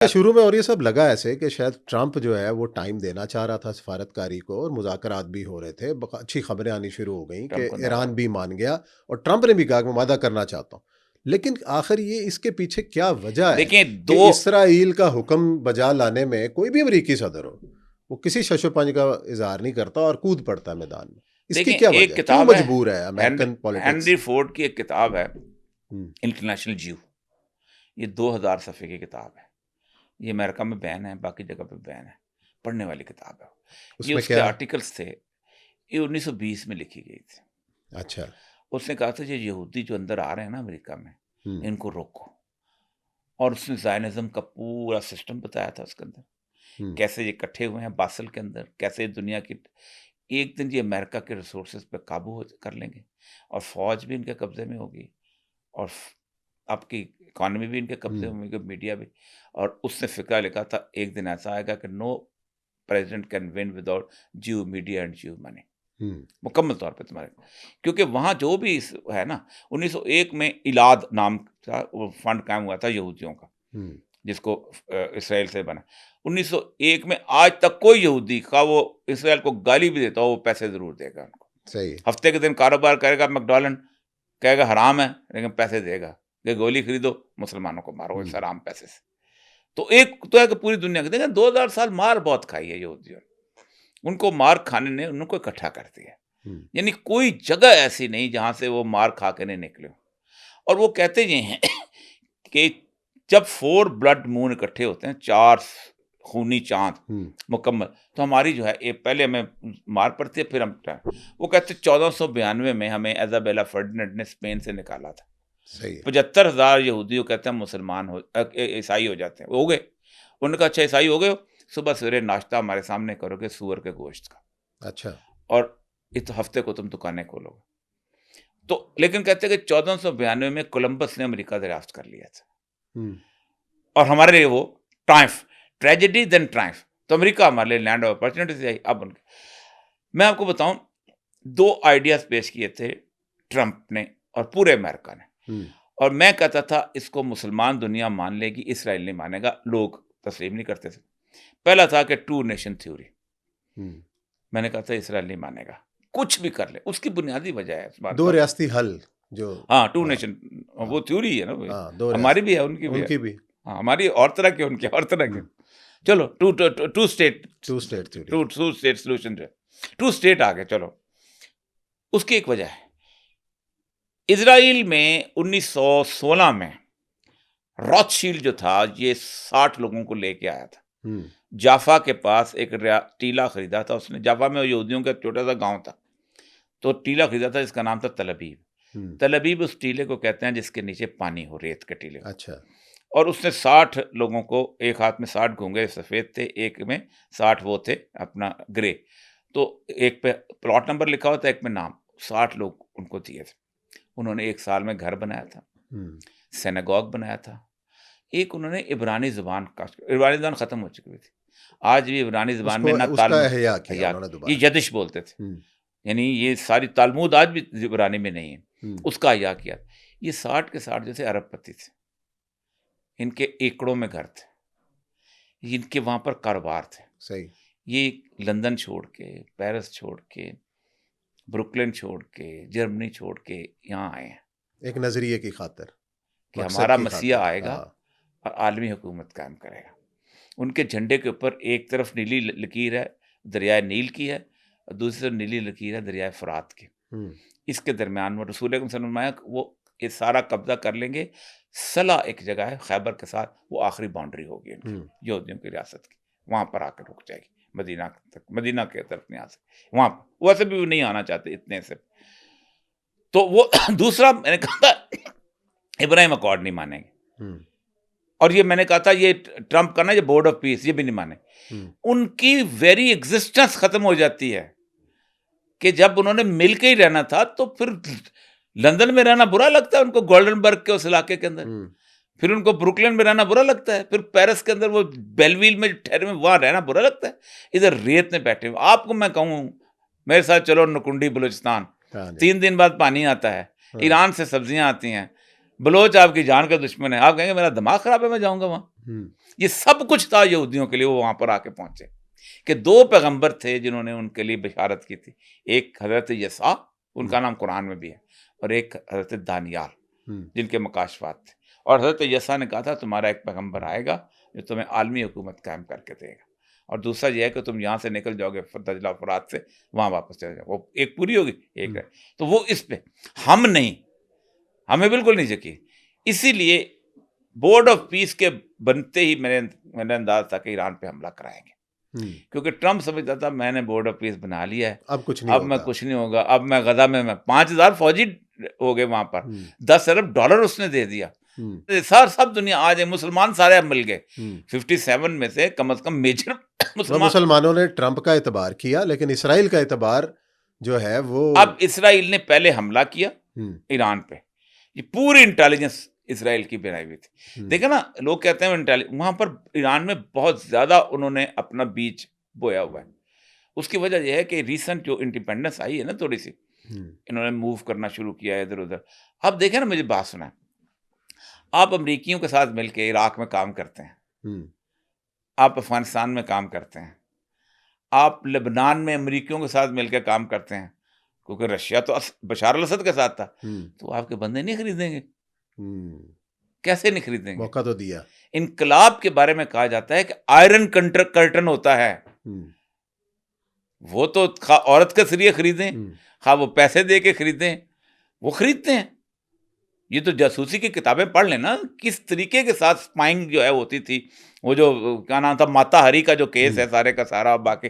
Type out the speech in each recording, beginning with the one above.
شروع میں اور یہ سب لگا ایسے کہ شاید ٹرمپ جو ہے وہ ٹائم دینا چاہ رہا تھا سفارتکاری کو، اور مذاکرات بھی ہو رہے تھے، اچھی خبریں آنی شروع ہو گئیں کہ ٹرمپ کو ایران بھی مان گیا، اور ٹرمپ نے بھی کہا کہ میں وعدہ کرنا چاہتا ہوں. لیکن آخر یہ اس کے پیچھے کیا وجہ ہے دیکھیں کہ دو اسرائیل کا حکم بجا لانے میں کوئی بھی امریکی صدر ہو وہ کسی شش و پنج کا اظہار نہیں کرتا اور کود پڑتا ہے میدان میں؟ اس کی دیکھیں کیا ایک وجہ ہے؟ کیوں کتاب ہے مجبور ہے امریکن پالیٹکس؟ ہینری فورڈ کی ایک کتاب ہے انٹرنیشنل جیو. یہ 2000 صفحے کی کتاب ہے. یہ امریکہ میں بین ہے، باقی جگہ پہ بین ہے. پڑھنے والی کتاب ہے. یہ میں اس کے کیا ہے؟ آرٹیکلز تھے. یہ 1920 میں لکھی گئی تھی. اچھا. اس نے کہا تھا یہ یہودی جو اندر آ رہے ہیں نا امریکہ میں، ان کو روکو. اور اس نے زائنزم کا پورا سسٹم بتایا تھا اس کے اندر، کیسے یہ اکٹھے ہوئے ہیں باسل کے اندر، کیسے دنیا کی ایک دن یہ امریکہ کے ریسورسز پہ قابو کر لیں گے، اور فوج بھی ان کے قبضے میں ہوگی، اور آپ کی اکانومی بھی ان کے قبضے میں ہوگی، میڈیا بھی. اور اس نے فقرہ لکھا تھا ایک دن ایسا آئے گا کہ no president can win without Geo media and Geo money. مکمل طور پہ تمہارے، کیونکہ وہاں جو بھی ہے نا، 1901 میں ایلاد نام کا وہ فنڈ قائم ہوا تھا یہودیوں کا، جس کو اسرائیل سے بنا. 1901 میں آج تک کوئی یہودی کا وہ اسرائیل کو گالی بھی دیتا ہو وہ پیسے ضرور دے گا ان کو. صحیح. ہفتے کے دن کاروبار کرے گا میکڈونلڈ، کہے گا حرام ہے لیکن پیسے دے گا کہ گولی خریدو مسلمانوں کو مارو اس حرام پیسے سے. تو ایک تو ہے کہ پوری دنیا کے دیکھیں 2000 سال مار بہت کھائی ہے یہودیوں نے. ان کو مار کھانے نے ان کو اکٹھا کر دیا. یعنی کوئی جگہ ایسی نہیں جہاں سے وہ مار کھا کے نہیں نکلے. اور وہ کہتے یہ ہیں کہ جب 4 بلڈ مون اکٹھے ہوتے ہیں، 4 خونی چاند مکمل، تو ہماری جو ہے پہلے ہمیں مار پڑتی ہے پھر ہم. وہ کہتے 1492 میں ہمیں ایزابیلا فرڈینڈ نے اسپین سے نکالا تھا. 75,000 یہودیوں کہتے ہیں مسلمان عیسائی ہو جاتے ہیں. ہو گئے. انہوں نے کہا اچھا عیسائی ہو گئے ہو، صبح سویرے ناشتہ ہمارے سامنے کرو گے سور کے گوشت کا. اچھا. اور اس ہفتے کو تم دکانیں کھولو گے. تو لیکن کہتے ہیں کہ 1492 میں کولمبس نے امریکہ دریافت کر لیا تھا، اور ہمارے لیے وہ ٹریجڈی دین ٹرائمف. تو امریکہ ہمارے لیے لینڈ آف اپرچونیٹیز ہے. اب میں آپ کو بتاؤں 2 آئیڈیاز پیش کیے تھے ٹرمپ نے اور پورے امریکہ نے، اور میں کہتا تھا اس کو مسلمان دنیا مان لے گی، اسرائیل نہیں مانے گا. لوگ تسلیم نہیں کرتے تھے. پہلا تھا کہ 2 نیشن تھیوری. میں نے کہا تھا اسرائیل نہیں مانے گا کچھ بھی کر لے. اس کی بنیادی وجہ ہے اس بات 2 ریاستی حل جو 2 نیشن وہ تھیوری ہے نا، ہماری ہماری بھی ہے ان کی بھی ہے. ہماری اور طرح کی، ان کی اور طرح کی. چلو 2 اسٹیٹ سولوشن جو ہے 2 اسٹیٹ آ گئے. چلو اس کی ایک وجہ ہے. اسرائیل میں 1916 میں راث شیلڈ جو تھا یہ 60 لوگوں کو لے کے آیا تھا. جافا کے پاس ایک ٹیلا خریدا تھا اس نے. جافا میں یہودیوں کا چھوٹا سا گاؤں تھا، تو ٹیلا خریدا تھا جس کا نام تھا تل ابیب. تل ابیب اس ٹیلے کو کہتے ہیں جس کے نیچے پانی ہو، ریت کے ٹیلے. اچھا. اور اس نے 60 لوگوں کو، ایک ہاتھ میں 60 گھونگے سفید تھے، ایک میں 60 وہ تھے اپنا گرے. تو ایک پہ پلاٹ نمبر لکھا ہوا تھا، ایک میں نام. 60 لوگ ان کو دیے تھے. انہوں نے 1 سال میں گھر بنایا تھا، سینگوگ بنایا تھا. ایک انہوں نے عبرانی زبان ختم ہو چکی تھی. آج بھی عبرانی زبان میں نہ تالمود، یہ یدش بولتے تھے. یعنی یہ ساری تالمود آج بھی عبرانی میں نہیں ہے. اس کا احیاء کیا. یہ 60 کے 60 جو تھے عرب پتی تھے. ان کے ایکڑوں میں گھر تھے، ان کے وہاں پر کاروبار تھے. صحیح. یہ لندن چھوڑ کے، پیرس چھوڑ کے، بروکلن چھوڑ کے، جرمنی چھوڑ کے یہاں آئے ہیں ایک نظریے کی خاطر کہ ہمارا مسیح آئے گا اور عالمی حکومت قائم کرے گا. ان کے جھنڈے کے اوپر ایک طرف نیلی لکیر ہے دریائے نیل کی ہے، اور دوسری طرف نیلی لکیر ہے دریائے فرات کی. اس کے درمیان میں رسول اکرم صلی اللہ علیہ وسلم وہ یہ سارا قبضہ کر لیں گے. صلہ ایک جگہ ہے خیبر کے ساتھ، وہ آخری باؤنڈری ہوگی ان کی یہودیوں کی ریاست کی. وہاں پر آ کر رک جائے گی مدینہ تک، مدینہ کی طرف نہیں آ سکے. وہاں پر ویسے بھی نہیں آنا چاہتے اتنے سے. تو وہ دوسرا میں نے کہا ابراہیم اکارڈ نہیں مانیں گے. اور یہ میں نے کہا تھا یہ ٹرمپ کا نا یہ بورڈ آف پیس یہ بھی نہیں مانے. ان کی ویری ایگزسٹنس ختم ہو جاتی ہے کہ جب انہوں نے مل کے ہی رہنا تھا تو پھر لندن میں رہنا برا لگتا ہے ان کو، گولڈن برگ کے اس علاقے کے اندر. پھر ان کو بروکلن میں رہنا برا لگتا ہے. پھر پیرس کے اندر وہ بیلویل میں ٹھہرے میں وہاں رہنا برا لگتا ہے. ادھر ریت میں بیٹھے ہوئے. آپ کو میں کہوں میرے ساتھ چلو نکنڈی بلوچستان، 3 دن بعد پانی آتا ہے. ایران سے سبزیاں آتی ہیں، بلوچ آپ کی جان کا دشمن ہے، آپ کہیں گے میرا دماغ خراب ہے میں جاؤں گا وہاں. یہ سب کچھ تھا یہودیوں کے لیے، وہ وہاں پر آ کے پہنچے کہ 2 پیغمبر تھے جنہوں نے ان کے لیے بشارت کی تھی. ایک حضرت یسع، ان کا نام قرآن میں بھی ہے، اور ایک حضرت دانیال جن کے مکاشفات تھے. اور حضرت یسع نے کہا تھا تمہارا ایک پیغمبر آئے گا جو تمہیں عالمی حکومت قائم کر کے دے گا، اور دوسرا یہ ہے کہ تم یہاں سے نکل جاؤ گے دجلہ فرات سے، وہاں واپس چلے جاؤ. وہ ایک پوری ہوگی، ایک ہے. تو وہ اس پہ ہم نہیں، ہمیں بالکل نہیں یقین. اسی لیے بورڈ آف پیس کے بنتے ہی میرا انداز تھا کہ ایران پہ حملہ کرائیں گے، کیونکہ ٹرمپ سمجھتا تھا میں نے بورڈ آف پیس بنا لیا ہے، اب کچھ نہیں میں کچھ نہیں ہوگا. اب میں غزہ میں 5000 فوجی ہو گئے وہاں پر، $10 ارب اس نے دے دیا. سب دنیا آ جائے، مسلمان سارے مل گئے. 57 میں سے کم از کم میجر مسلمانوں نے ٹرمپ کا اعتبار کیا، لیکن اسرائیل کا اعتبار جو ہے وہ، اب اسرائیل نے پہلے حملہ کیا ایران پہ، یہ پوری انٹیلیجنس اسرائیل کی بنائی ہوئی تھی. دیکھیں نا، لوگ کہتے ہیں وہاں پر ایران میں بہت زیادہ انہوں نے اپنا بیج بویا ہوا ہے. اس کی وجہ یہ ہے کہ ریسنٹ جو انڈیپینڈنس آئی ہے نا، تھوڑی سی انہوں نے موو کرنا شروع کیا ہے ادھر ادھر. اب دیکھیں نا، مجھے بات سنیں، آپ امریکیوں کے ساتھ مل کے عراق میں کام کرتے ہیں، آپ افغانستان میں کام کرتے ہیں، آپ لبنان میں امریکیوں کے ساتھ مل کے کام کرتے ہیں، کیونکہ رشیا تو بشار الاسد کے ساتھ تھا، تو آپ کے بندے نہیں خریدیں گے. کیسے نہیں خریدیں گے؟ موقع تو دیا. انقلاب کے بارے میں کہا جاتا ہے کہ آئرن کرٹن ہوتا ہے. وہ تو خواہ عورت کے ذریعے خریدیں، خواہ وہ پیسے دے کے خریدیں، وہ خریدتے ہیں. یہ تو جاسوسی کی کتابیں پڑھ لیں نا، کس طریقے کے ساتھ اسپائنگ جو ہے ہوتی تھی. وہ جو کیا نام تھا، ماتا ہری کا جو کیس ہے سارے کا سارا، باقی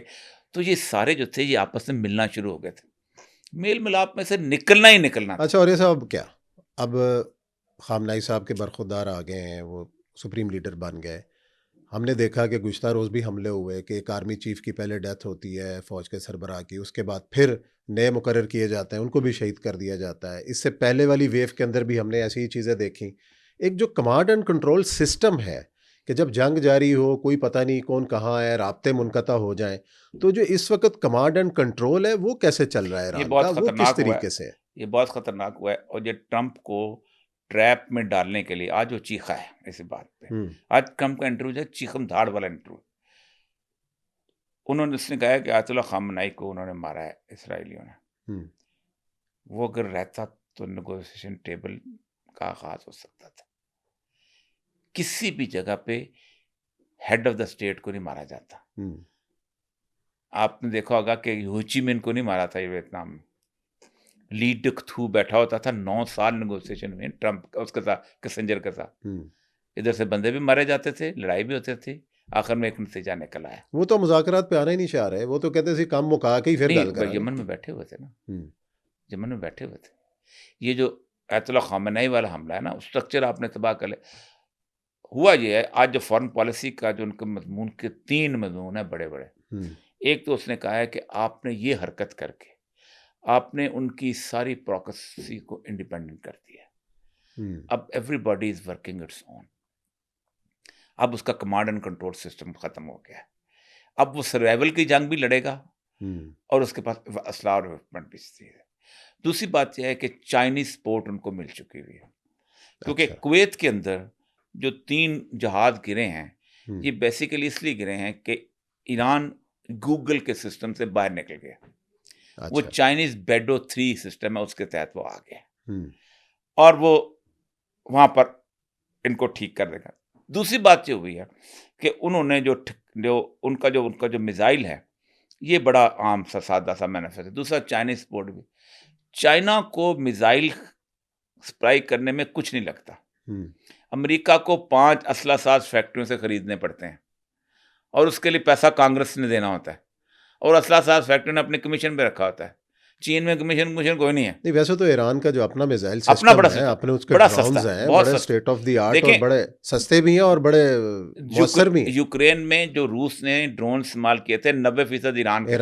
تو یہ سارے جو تھے یہ آپس میں ملنا شروع ہو گئے تھے، میل ملاپ میں سے نکلنا ہی نکلنا تھا. اچھا، اور یہ صاحب کیا اب خامنائی صاحب کے برخودار آ گئے ہیں، وہ سپریم لیڈر بن گئے. ہم نے دیکھا کہ گزشتہ روز بھی حملے ہوئے کہ ایک آرمی چیف کی پہلے ڈیتھ ہوتی ہے فوج کے سربراہ کی، اس کے بعد پھر نئے مقرر کیے جاتے ہیں، ان کو بھی شہید کر دیا جاتا ہے. اس سے پہلے والی ویو کے اندر بھی ہم نے ایسی ہی چیزیں دیکھیں. ایک جو کمانڈ اینڈ کنٹرول سسٹم ہے کہ جب جنگ جاری ہو، کوئی پتہ نہیں کون کہاں ہے، رابطے منقطع ہو جائیں، تو جو اس وقت کمانڈ اینڈ کنٹرول ہے وہ کیسے چل رہا ہے یہ ایران بہت کا، وہ کس خطرناک ہوا ہے، طریقے سے؟ یہ بہت خطرناک ہوا ہے. اور یہ ٹرمپ کو ٹریپ میں ڈالنے کے لیے آج وہ چیخا ہے اس بات پہ. آج ٹرمپ کا انٹرویو جو ہے چیخم دھاڑ والا انٹرویو. اس نے کہا ہے کہ آیت اللہ خامنائی کو انہوں نے مارا ہے اسرائیلیوں نے. وہ اگر رہتا تو نیگوشیشن ٹیبل کا آغاز ہو سکتا تھا. کسی بھی جگہ پہ ہیڈ آف دا اسٹیٹ کو نہیں مارا جاتا. آپ نے دیکھا ہوگا کہ ہوچی مین کو نہیں مارا تھا یہ ویتنام میں. لی ڈک تھو بیٹھا ہوتا تھا 9 سال نیگوشیشن میں ٹرمپ اس کے ساتھ، کسنجر کے ساتھ. ادھر سے بندے بھی مارے جاتے تھے، لڑائی بھی ہوتی تھی، آخر میں ایک نتیجہ نکل آیا. وہ تو مذاکرات پہ آنا ہی نہیں چاہ رہے، وہ تو کہتے تھے کام مکا کے ہی پھر گل کریں. یمن میں بیٹھے ہوئے تھے نا، یمن میں بیٹھے ہوئے تھے. یہ جو آیت اللہ خامنائی والا حملہ ہے نا، اسٹرکچر آپ نے تباہ کر لے. ہوا یہ ہے آج جو فارن پالیسی کا جو ان کے مضمون کے 3 مضمون ہیں بڑے بڑے. ایک تو اس نے کہا ہے کہ آپ نے یہ حرکت کر کے آپ نے ان کی ساری پروکسی کو انڈیپینڈنٹ کر دیا. اب every body is working its own. اب اس کا کمانڈ اینڈ کنٹرول سسٹم ختم ہو گیا ہے. اب وہ سروائیول کی جنگ بھی لڑے گا اور اس کے پاس اسلحہ اور ویپن بھی ہے. دوسری بات یہ ہے کہ چائنیز سپورٹ ان کو مل چکی ہوئی ہے، کیونکہ کویت کے اندر جو 3 جہاز گرے ہیں یہ بیسیکلی اس لیے گرے ہیں کہ ایران گوگل کے سسٹم سے باہر نکل گیا. وہ چائنیز بیڈو 3 سسٹم ہے، اس کے تحت وہ آ گیا اور وہ وہاں پر ان کو ٹھیک کر دے گا. دوسری بات یہ ہوئی ہے کہ انہوں نے جو ان کا جو میزائل ہے یہ بڑا عام سا سادہ سا مینوفیکچر ہے. دوسرا چائنیز سپورٹ بھی. چائنا کو میزائل سپلائی کرنے میں کچھ نہیں لگتا. امریکہ کو 5 اسلحہ ساز فیکٹریوں سے خریدنے پڑتے ہیں اور اس کے لیے پیسہ کانگریس نے دینا ہوتا ہے، اور اسلحہ ساز فیکٹری نے اپنے کمیشن پہ رکھا ہوتا ہے. چین میں کمیشن کوئی نہیں ہے. نہیں، ویسے تو ایران کا جو اپنا میزائل سسٹم ہے، اپنے اس کے ڈرونز ہیں، بڑے اسٹیٹ آف دی آرٹ اور بڑے سستے بھی ہیں اور بڑے مؤثر بھی ہیں. یوکرین میں جو روس نے ڈرون استعمال کیے تھے 90% ایرانی